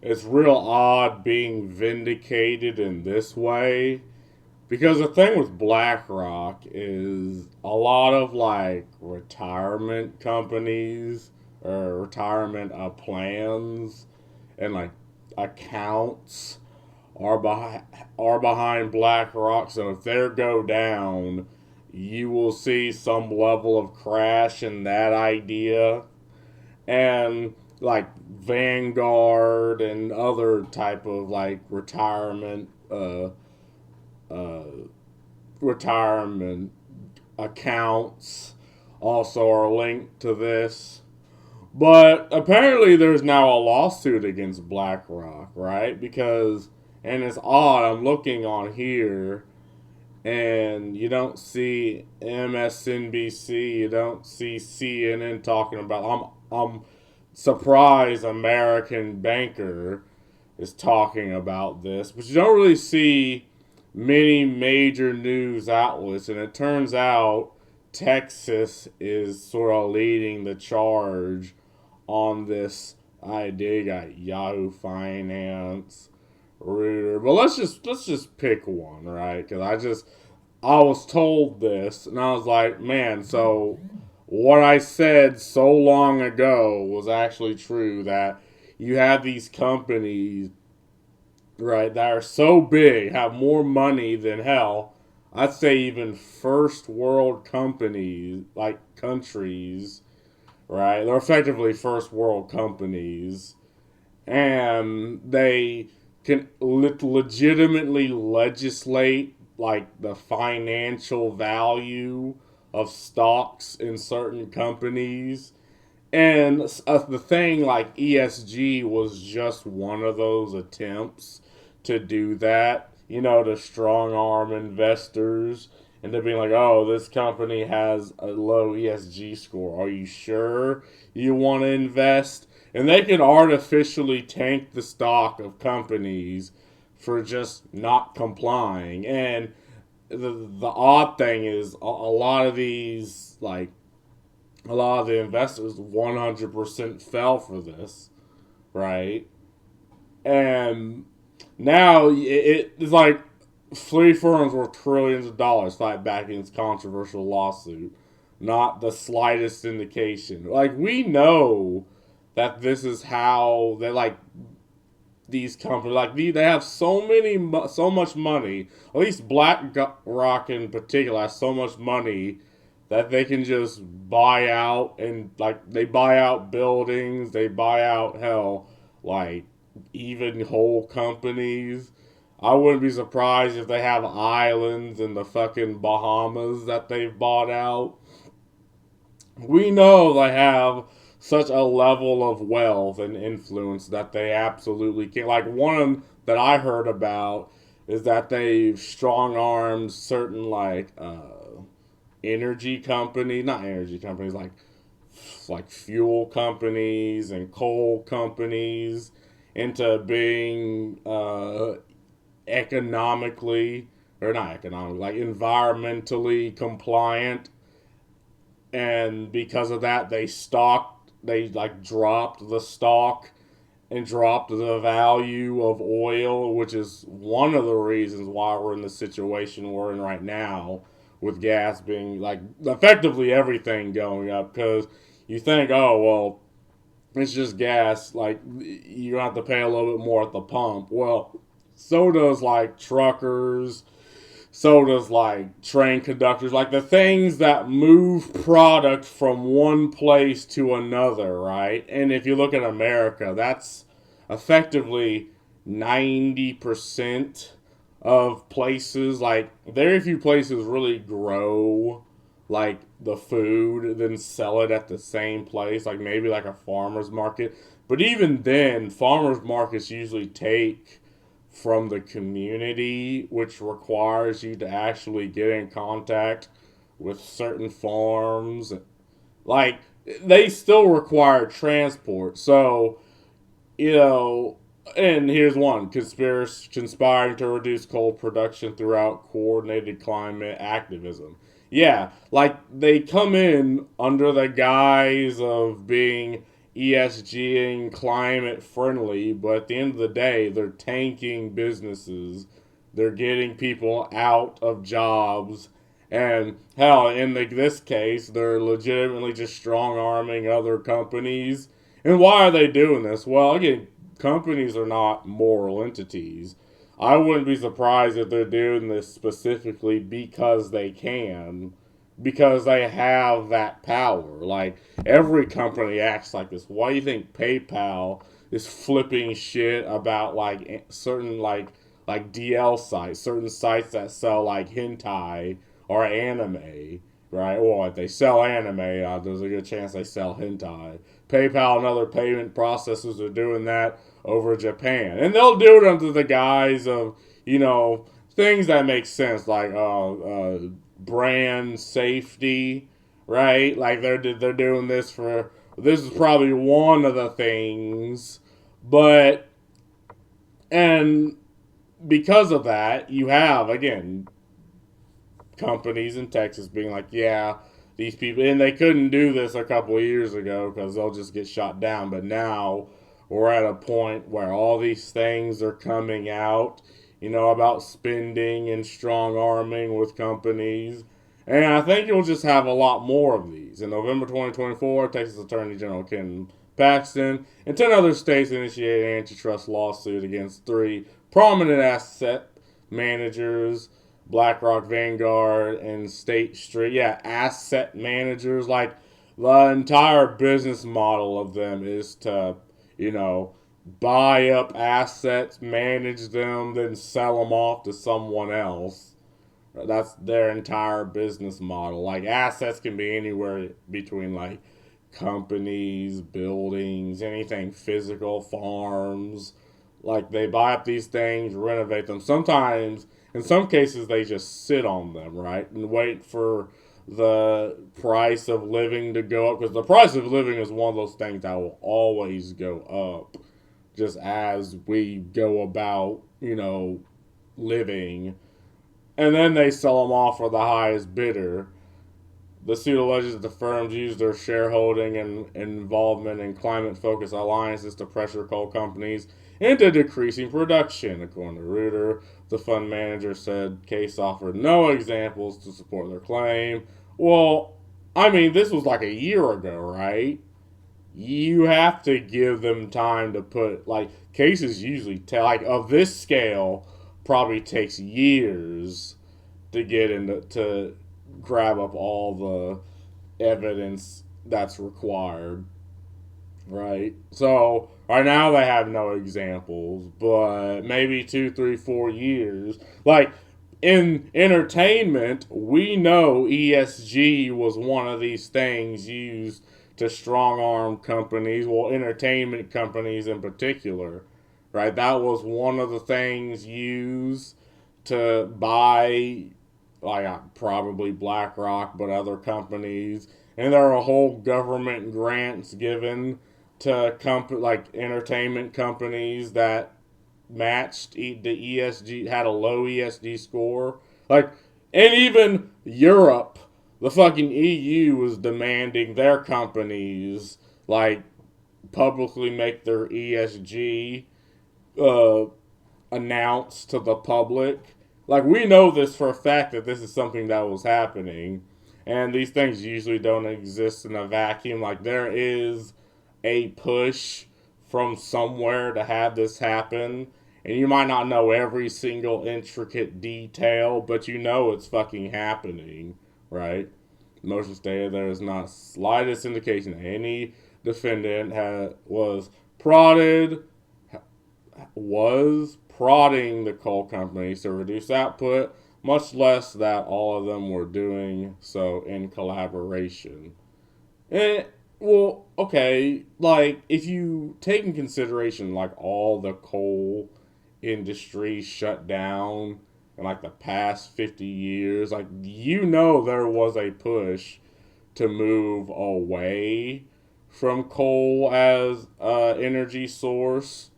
it's real odd being vindicated in this way. Because the thing with BlackRock is a lot of like retirement companies or retirement plans and like accounts are behind BlackRock. So if they go down, you will see some level of crash in that idea, and like Vanguard and other type of like uh, retirement accounts also are linked to this. But apparently, there's now a lawsuit against BlackRock, right? Because, and it's odd, I'm looking on here, and you don't see MSNBC, you don't see CNN talking about. I'm surprised American Banker is talking about this, but you don't really see many major news outlets, and it turns out Texas is sort of leading the charge on this idea. You got Yahoo Finance, Reuters, but let's just pick one, right? Because I was told this, and I was like, man, so what I said so long ago was actually true, that you have these companies, right, that are so big, have more money than hell. I'd say even first world companies, like countries, right? They're effectively first world companies, and they can legitimately legislate like the financial value of stocks in certain companies. And the thing like ESG was just one of those attempts to do that, to strong arm investors into being like, oh, this company has a low ESG score. Are you sure you want to invest? And they can artificially tank the stock of companies for just not complying. And the odd thing is a lot of these, like, a lot of the investors 100% fell for this, right? And now it's like three firms worth trillions of dollars fight back in this controversial lawsuit. Not the slightest indication. Like, we know that this is how they like these companies, like they have so much money. At least BlackRock in particular has so much money that they can just buy out, and like they buy out buildings, they buy out, hell, like even whole companies. I wouldn't be surprised if they have islands in the fucking Bahamas that they've bought out. We know they have such a level of wealth and influence that they absolutely can. Like, one that I heard about is that they've strong armed certain like energy companies, not energy companies, like fuel companies and coal companies into being economically, or not economically, like environmentally compliant. And because of that, they like dropped the stock and dropped the value of oil, which is one of the reasons why we're in the situation we're in right now, with gas being like effectively everything going up. Because you think, oh, well, it's just gas, like you have to pay a little bit more at the pump. Well, so does like truckers, so does like train conductors, like the things that move product from one place to another, right? And if you look at America, that's effectively 90% of places. Like, very few places really grow like the food, then sell it at the same place, like maybe like a farmer's market. But even then, farmers markets usually take from the community, which requires you to actually get in contact with certain farms. Like, they still require transport. So, you know, and here's one: conspiring to reduce coal production throughout coordinated climate activism. Yeah, like they come in under the guise of being ESG and climate friendly, but at the end of the day, they're tanking businesses. They're getting people out of jobs. And hell, in this case, they're legitimately just strong arming other companies. And why are they doing this? Well, again, companies are not moral entities. I wouldn't be surprised if they're doing this specifically because they can, because they have that power. Like, every company acts like this. Why do you think PayPal is flipping shit about like certain like DL sites, certain sites that sell like hentai or anime, right? Or if they sell anime, there's a good chance they sell hentai. PayPal and other payment processors are doing that over Japan, and they'll do it under the guise of, things that make sense, like brand safety, right? Like they're doing this for, this is probably one of the things, but and because of that, you have, again, companies in Texas being like, yeah, these people, and they couldn't do this a couple of years ago because they'll just get shot down. But now we're at a point where all these things are coming out, about spending and strong arming with companies. And I think you'll just have a lot more of these. In November 2024, Texas Attorney General Ken Paxton and 10 other states initiated an antitrust lawsuit against 3 prominent asset managers, BlackRock, Vanguard, and State Street. Yeah, asset managers. Like, the entire business model of them is to, buy up assets, manage them, then sell them off to someone else. That's their entire business model. Like, assets can be anywhere between, like, companies, buildings, anything physical, farms. Like, they buy up these things, renovate them. Sometimes, in some cases, they just sit on them, right? And wait for the price of living to go up. Because the price of living is one of those things that will always go up just as we go about, living. And then they sell them off for the highest bidder. The suit alleges that the firms used their shareholding and involvement in climate-focused alliances to pressure coal companies into decreasing production. According to Reuter, the fund manager said Case offered no examples to support their claim. Well, I mean, this was like a year ago, right? You have to give them time to put, like, cases usually tell, like, of this scale, probably takes years to get into, to grab up all the evidence that's required, right? So right now they have no examples, but maybe 2, 3, 4 years. Like, in entertainment, we know ESG was one of these things used to strong arm companies, well, entertainment companies in particular, right? That was one of the things used to buy, like, probably BlackRock, but other companies. And there are whole government grants given to like entertainment companies that matched the ESG, had a low ESG score. Like, and even Europe, the fucking EU was demanding their companies, like, publicly make their ESG uh, announced to the public. Like, we know this for a fact that this is something that was happening. And these things usually don't exist in a vacuum. Like, there is a push from somewhere to have this happen. And you might not know every single intricate detail, but you know it's fucking happening, right? Motion stated there is not slightest indication that any defendant was prodding the coal companies to reduce output, much less that all of them were doing so in collaboration. And, well, okay, like, if you take in consideration, like, all the coal industry shut down in, like, the past 50 years, like, there was a push to move away from coal as energy source.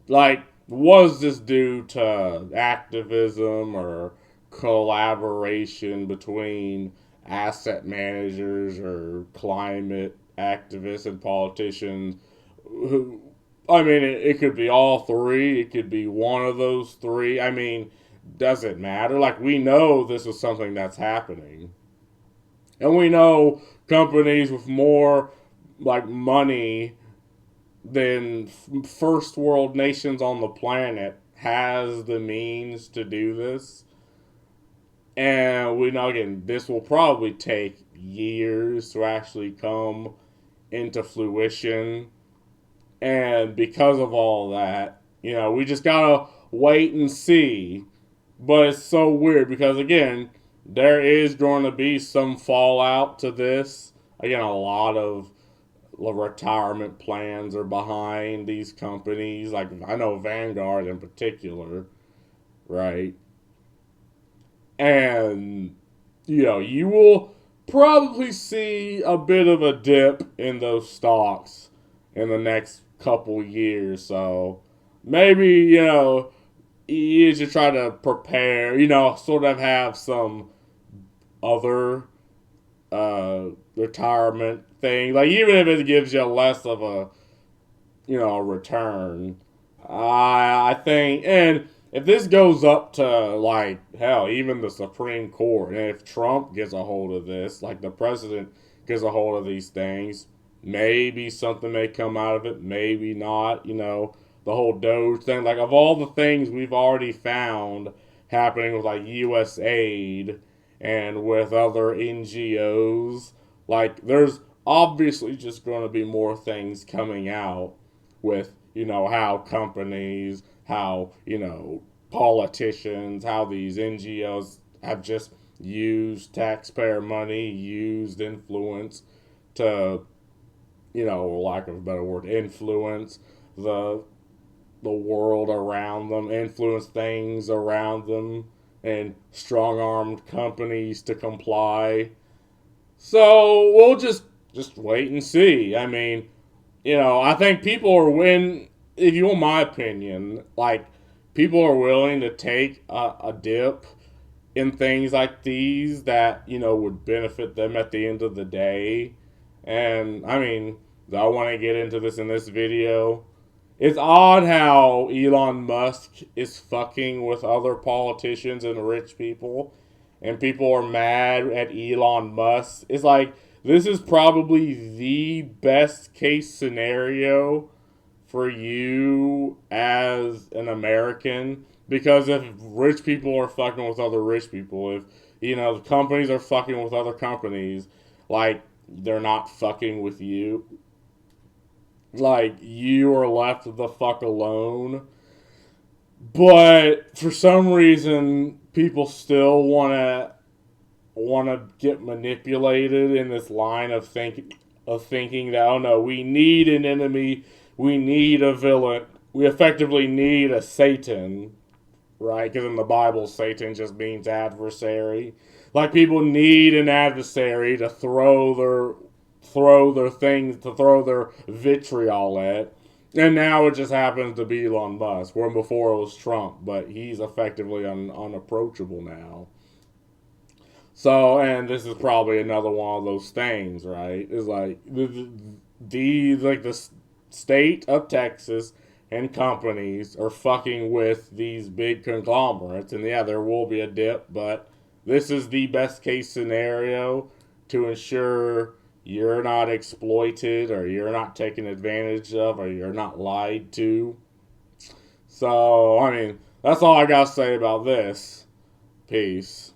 Like, was this due to activism or collaboration between asset managers or climate activists and politicians who, I mean, it could be all three. It could be one of those three. I mean, does it matter? Like, we know this is something that's happening. And we know companies with more, like, money than first world nations on the planet has the means to do this. And we know, again, this will probably take years to actually come into fruition. And because of all that, we just gotta wait and see. But it's so weird because, again, there is going to be some fallout to this. Again, a lot of retirement plans are behind these companies. Like, I know Vanguard in particular, right? And, you will probably see a bit of a dip in those stocks in the next couple years. So maybe, you should try to prepare, sort of have some other retirement thing. Like, even if it gives you less of a return, I think, and if this goes up to, like, hell, even the Supreme Court, and if Trump gets a hold of this, like the president gets a hold of these things, maybe something may come out of it, maybe not, the whole Doge thing. Like, of all the things we've already found happening with, like, U.S. aid and with other NGOs, like, there's obviously just going to be more things coming out with, how companies, how, politicians, how these NGOs have just used taxpayer money, used influence to, lack of a better word, influence the world around them, influence things around them, and strong-armed companies to comply. So we'll just wait and see. I mean, I think people are if you want my opinion, like, people are willing to take a dip in things like these that, would benefit them at the end of the day. And, I mean, I want to get into this in this video. It's odd how Elon Musk is fucking with other politicians and rich people, and people are mad at Elon Musk. It's like, this is probably the best case scenario for you as an American, because if rich people are fucking with other rich people, if, the companies are fucking with other companies, like, they're not fucking with you. Like, you are left the fuck alone. But for some reason, people still wanna get manipulated in this line of thinking that, oh no, we need an enemy, we need a villain, we effectively need a Satan, right? Because in the Bible, Satan just means adversary. Like, people need an adversary to throw their things, to throw their vitriol at. And now it just happens to be Elon Musk, where before it was Trump, but he's effectively unapproachable now. So, and this is probably another one of those things, right? It's like the state of Texas and companies are fucking with these big conglomerates, and yeah, there will be a dip, but this is the best case scenario to ensure you're not exploited, or you're not taken advantage of, or you're not lied to. So, I mean, that's all I gotta say about this. Peace.